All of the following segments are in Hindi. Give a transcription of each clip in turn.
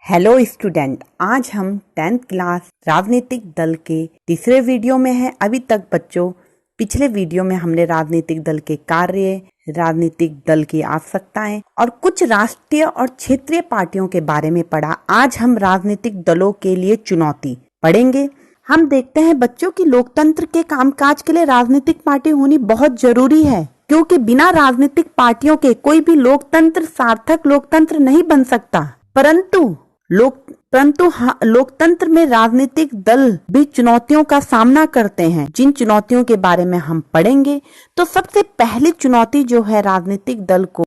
हेलो स्टूडेंट, आज हम 10th क्लास राजनीतिक दल के तीसरे वीडियो में हैं। अभी तक बच्चों पिछले वीडियो में हमने राजनीतिक दल के कार्य, राजनीतिक दल की आवश्यकताएं और कुछ राष्ट्रीय और क्षेत्रीय पार्टियों के बारे में पढ़ा। आज हम राजनीतिक दलों के लिए चुनौती पढ़ेंगे। हम देखते हैं बच्चों की लोकतंत्र के कामकाज के लिए राजनीतिक पार्टी होनी बहुत जरूरी है, क्योंकि बिना राजनीतिक पार्टियों के कोई भी लोकतंत्र सार्थक लोकतंत्र नहीं बन सकता। परंतु लोकतंत्र में राजनीतिक दल भी चुनौतियों का सामना करते हैं, जिन चुनौतियों के बारे में हम पढ़ेंगे। तो सबसे पहली चुनौती जो है राजनीतिक दल को,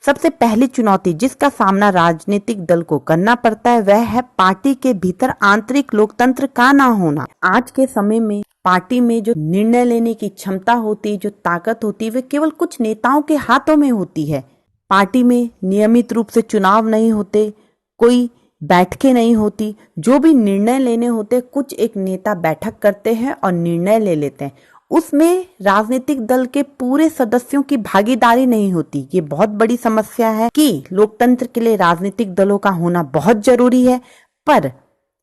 सबसे पहली चुनौती जिसका सामना राजनीतिक दल को करना पड़ता है, वह है पार्टी के भीतर आंतरिक लोकतंत्र का ना होना। आज के समय में पार्टी में जो निर्णय लेने की क्षमता होती है, जो ताकत होती है, वे केवल कुछ नेताओं के हाथों में होती है। पार्टी में नियमित रूप से चुनाव नहीं होते, कोई बैठकें नहीं होती। जो भी निर्णय लेने होते, कुछ एक नेता बैठक करते हैं और निर्णय ले लेते हैं। उसमें राजनीतिक दल के पूरे सदस्यों की भागीदारी नहीं होती। ये बहुत बड़ी समस्या है कि लोकतंत्र के लिए राजनीतिक दलों का होना बहुत जरूरी है, पर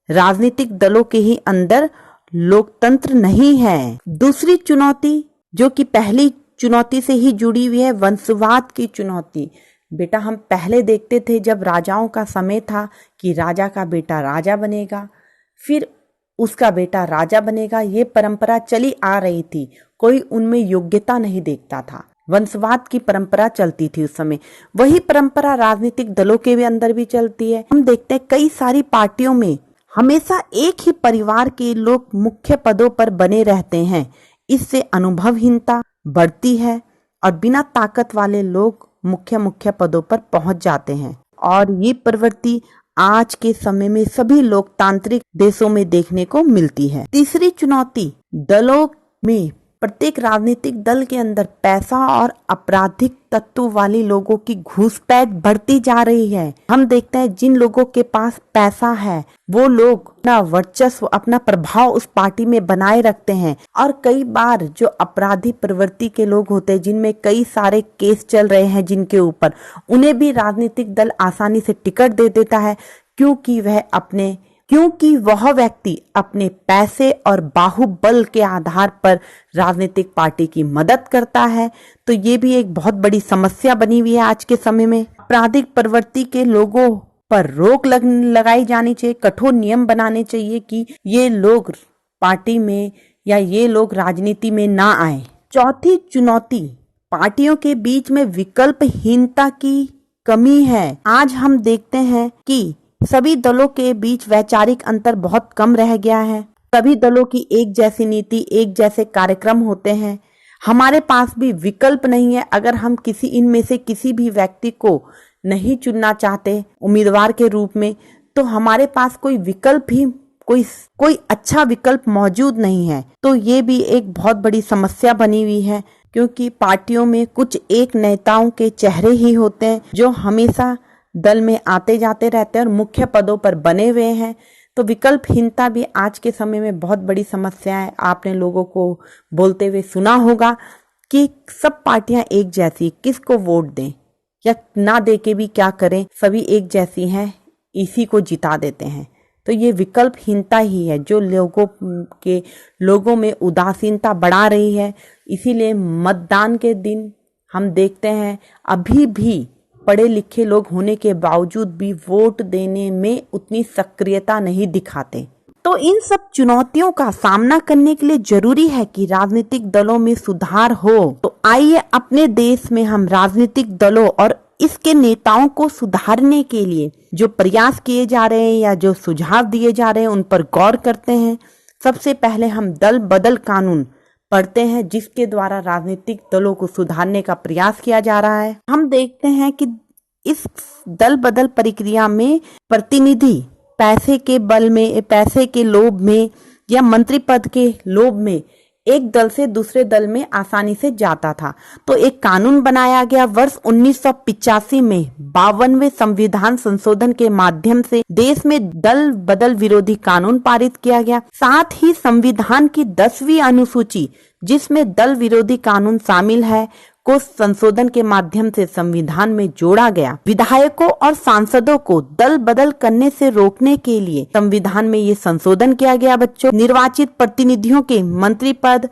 राजनीतिक दलों के ही अंदर लोकतंत्र नहीं है। दूसरी चुनौती जो कि पहली चुनौती से ही जुड़ी हुई है, वंशवाद की चुनौती। बेटा, हम पहले देखते थे जब राजाओं का समय था कि राजा का बेटा राजा बनेगा, फिर उसका बेटा राजा बनेगा। ये परंपरा चली आ रही थी, कोई उनमें योग्यता नहीं देखता था। वंशवाद की परंपरा चलती थी उस समय। वही परंपरा राजनीतिक दलों के भी अंदर भी चलती है। हम देखते हैं कई सारी पार्टियों में हमेशा एक ही परिवार के लोग मुख्य पदों पर बने रहते हैं। इससे अनुभवहीनता बढ़ती है और बिना ताकत वाले लोग मुख्य पदों पर पहुंच जाते हैं। और ये प्रवृत्ति आज के समय में सभी लोकतांत्रिक देशों में देखने को मिलती है। तीसरी चुनौती, दलों में प्रत्येक राजनीतिक दल के अंदर पैसा और आपराधिक तत्व वाली लोगों की घुसपैठ बढ़ती जा रही है। हम देखते हैं जिन लोगों के पास पैसा है वो लोग अपना वर्चस्व, अपना प्रभाव उस पार्टी में बनाए रखते हैं। और कई बार जो अपराधी प्रवृत्ति के लोग होते हैं, जिनमें कई सारे केस चल रहे हैं जिनके ऊपर, उन्हें भी राजनीतिक दल आसानी से टिकट दे देता है, क्योंकि वह व्यक्ति अपने पैसे और बाहुबल के आधार पर राजनीतिक पार्टी की मदद करता है। तो ये भी एक बहुत बड़ी समस्या बनी हुई है आज के समय में। आपराधिक प्रवृत्ति के लोगों पर रोक लगाई जानी चाहिए, कठोर नियम बनाने चाहिए कि ये लोग पार्टी में या ये लोग राजनीति में ना आए। चौथी चुनौती, पार्टियों के बीच में विकल्पहीनता की कमी है। आज हम देखते हैं कि सभी दलों के बीच वैचारिक अंतर बहुत कम रह गया है। सभी दलों की एक जैसी नीति, एक जैसे कार्यक्रम होते हैं। हमारे पास भी विकल्प नहीं है। अगर हम इनमें से किसी भी व्यक्ति को नहीं चुनना चाहते उम्मीदवार के रूप में, तो हमारे पास कोई अच्छा विकल्प मौजूद नहीं है। तो ये भी एक बहुत बड़ी समस्या बनी हुई है, क्योंकि पार्टियों में कुछ एक नेताओं के चेहरे ही होते हैं जो हमेशा दल में आते जाते रहते हैं और मुख्य पदों पर बने हुए हैं। तो विकल्पहीनता भी आज के समय में बहुत बड़ी समस्या है। आपने लोगों को बोलते हुए सुना होगा कि सब पार्टियां एक जैसी, किसको वोट दें या ना दे के भी क्या करें, सभी एक जैसी हैं, इसी को जिता देते हैं। तो ये विकल्पहीनता ही है जो लोगों में उदासीनता बढ़ा रही है। इसीलिए मतदान के दिन हम देखते हैं अभी भी पढ़े लिखे लोग होने के बावजूद भी वोट देने में उतनी सक्रियता नहीं दिखाते। तो इन सब चुनौतियों का सामना करने के लिए जरूरी है कि राजनीतिक दलों में सुधार हो। तो आइए अपने देश में हम राजनीतिक दलों और इसके नेताओं को सुधारने के लिए जो प्रयास किए जा रहे हैं या जो सुझाव दिए जा रहे हैं उन पर गौर करते हैं। सबसे पहले हम दल बदल कानून पढ़ते हैं, जिसके द्वारा राजनीतिक दलों को सुधारने का प्रयास किया जा रहा है। हम देखते हैं कि इस दल बदल प्रक्रिया में प्रतिनिधि पैसे के लोभ में या मंत्री पद के लोभ में एक दल से दूसरे दल में आसानी से जाता था। तो एक कानून बनाया गया वर्ष 1985 में। 52वें संविधान संशोधन के माध्यम से देश में दल बदल विरोधी कानून पारित किया गया। साथ ही संविधान की 10वीं अनुसूची, जिसमें दल विरोधी कानून शामिल है, को संशोधन के माध्यम से संविधान में जोड़ा गया। विधायकों और सांसदों को दल बदल करने से रोकने के लिए संविधान में ये संशोधन किया गया। बच्चों, निर्वाचित प्रतिनिधियों के मंत्री पद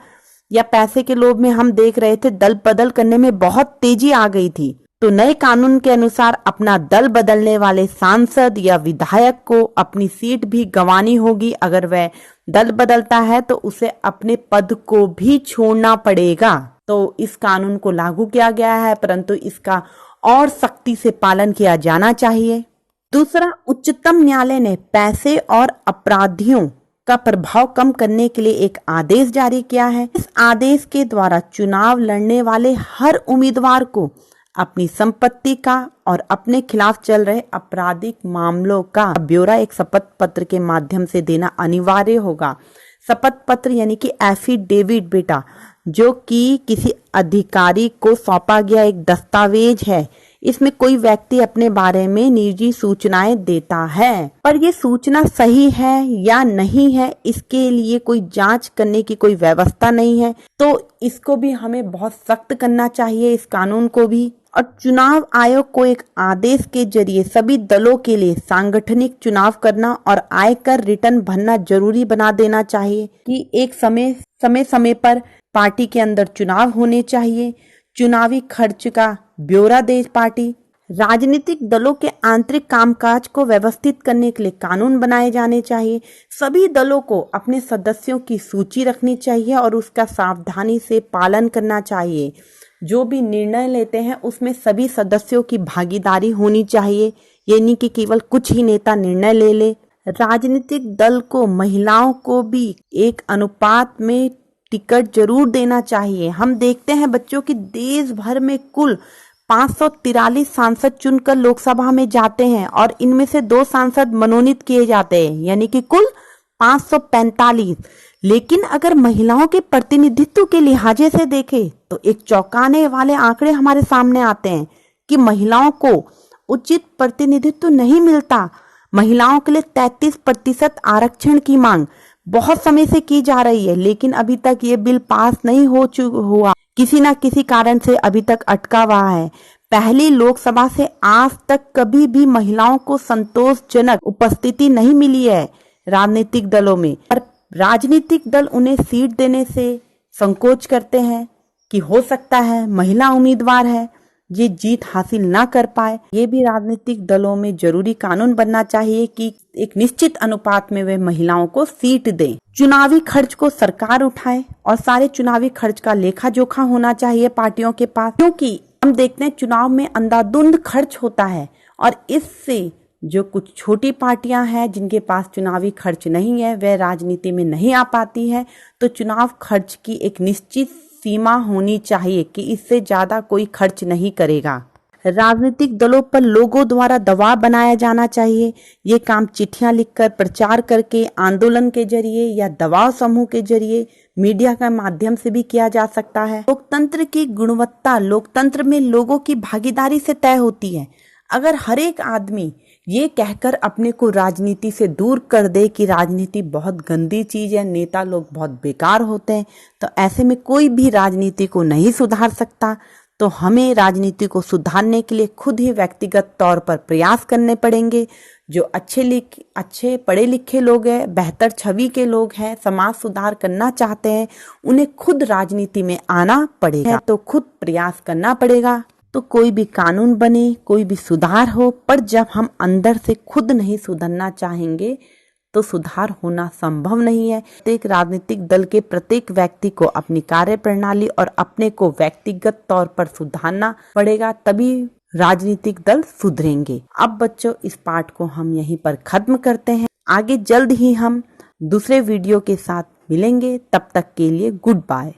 या पैसे के लोभ में हम देख रहे थे दल बदल करने में बहुत तेजी आ गई थी। तो नए कानून के अनुसार अपना दल बदलने वाले सांसद या विधायक को अपनी सीट भी गंवानी होगी। अगर वह दल बदलता है तो उसे अपने पद को भी छोड़ना पड़ेगा। तो इस कानून को लागू किया गया है, परंतु इसका और सख्ती से पालन किया जाना चाहिए। दूसरा, उच्चतम न्यायालय ने पैसे और अपराधियों का प्रभाव कम करने के लिए एक आदेश जारी किया है। इस आदेश के द्वारा चुनाव लड़ने वाले हर उम्मीदवार को अपनी संपत्ति का और अपने खिलाफ चल रहे आपराधिक मामलों का ब्यौरा एक शपथ पत्र के माध्यम से देना अनिवार्य होगा। शपथ पत्र यानी कि एफिडेविट बेटा, जो कि किसी अधिकारी को सौंपा गया एक दस्तावेज है। इसमें कोई व्यक्ति अपने बारे में निजी सूचनाएं देता है, पर यह सूचना सही है या नहीं है इसके लिए कोई जांच करने की कोई व्यवस्था नहीं है। तो इसको भी हमें बहुत सख्त करना चाहिए, इस कानून को भी। और चुनाव आयोग को एक आदेश के जरिए सभी दलों के लिए सांगठनिक चुनाव करना और आयकर रिटर्न भरना जरूरी बना देना चाहिए कि एक समय पर पार्टी के अंदर चुनाव होने चाहिए। चुनावी खर्च का ब्यौरा दे पार्टी। राजनीतिक दलों के आंतरिक कामकाज को व्यवस्थित करने के लिए कानून बनाए जाने चाहिए। सभी दलों को अपने सदस्यों की सूची रखनी चाहिए और उसका सावधानी से पालन करना चाहिए। जो भी निर्णय लेते हैं उसमें सभी सदस्यों की भागीदारी होनी चाहिए, ये नहीं कि केवल कुछ ही नेता निर्णय ले ले। राजनीतिक दल को महिलाओं को भी एक अनुपात में टिकट जरूर देना चाहिए। हम देखते हैं बच्चों की देश भर में कुल 543 सांसद चुनकर लोकसभा में जाते हैं और इनमें से 2 सांसद मनोनीत किए जाते हैं, यानी कि कुल 545। लेकिन अगर महिलाओं के प्रतिनिधित्व के लिहाजे से देखें तो एक चौंकाने वाले आंकड़े हमारे सामने आते हैं कि महिलाओं को उचित प्रतिनिधित्व नहीं मिलता। महिलाओं के लिए 33% आरक्षण की मांग बहुत समय से की जा रही है, लेकिन अभी तक ये बिल पास नहीं हुआ, किसी ना किसी कारण से अभी तक अटका हुआ है। पहली लोकसभा से आज तक कभी भी महिलाओं को संतोषजनक उपस्थिति नहीं मिली है राजनीतिक दलों में, और राजनीतिक दल उन्हें सीट देने से संकोच करते हैं कि हो सकता है महिला उम्मीदवार है, ये जीत हासिल ना कर पाए। ये भी राजनीतिक दलों में जरूरी कानून बनना चाहिए कि एक निश्चित अनुपात में वे महिलाओं को सीट दें। चुनावी खर्च को सरकार उठाए और सारे चुनावी खर्च का लेखा जोखा होना चाहिए पार्टियों के पास, क्योंकि हम देखते हैं चुनाव में अंधाधुंध खर्च होता है और इससे जो कुछ छोटी पार्टियां हैं जिनके पास चुनावी खर्च नहीं है, वह राजनीति में नहीं आ पाती है। तो चुनाव खर्च की एक निश्चित सीमा होनी चाहिए कि इससे ज्यादा कोई खर्च नहीं करेगा। राजनीतिक दलों पर लोगों द्वारा दबाव बनाया जाना चाहिए। ये काम चिट्ठियां लिखकर, प्रचार करके, आंदोलन के जरिए या दबाव समूह के जरिए, मीडिया के माध्यम से भी किया जा सकता है। लोकतंत्र की गुणवत्ता लोकतंत्र में लोगों की भागीदारी से तय होती है। अगर हर एक आदमी ये कहकर अपने को राजनीति से दूर कर दे कि राजनीति बहुत गंदी चीज है, नेता लोग बहुत बेकार होते हैं, तो ऐसे में कोई भी राजनीति को नहीं सुधार सकता। तो हमें राजनीति को सुधारने के लिए खुद ही व्यक्तिगत तौर पर प्रयास करने पड़ेंगे। जो अच्छे पढ़े लिखे लोग हैं, बेहतर छवि के लोग हैं, समाज सुधार करना चाहते हैं, उन्हें खुद राजनीति में आना पड़ेगा। तो खुद प्रयास करना पड़ेगा। तो कोई भी कानून बने, कोई भी सुधार हो, पर जब हम अंदर से खुद नहीं सुधरना चाहेंगे तो सुधार होना संभव नहीं है। प्रत्येक राजनीतिक दल के प्रत्येक व्यक्ति को अपनी कार्य प्रणाली और अपने को व्यक्तिगत तौर पर सुधारना पड़ेगा, तभी राजनीतिक दल सुधरेंगे। अब बच्चों, इस पाठ को हम यहीं पर खत्म करते हैं। आगे जल्द ही हम दूसरे वीडियो के साथ मिलेंगे। तब तक के लिए गुड बाय।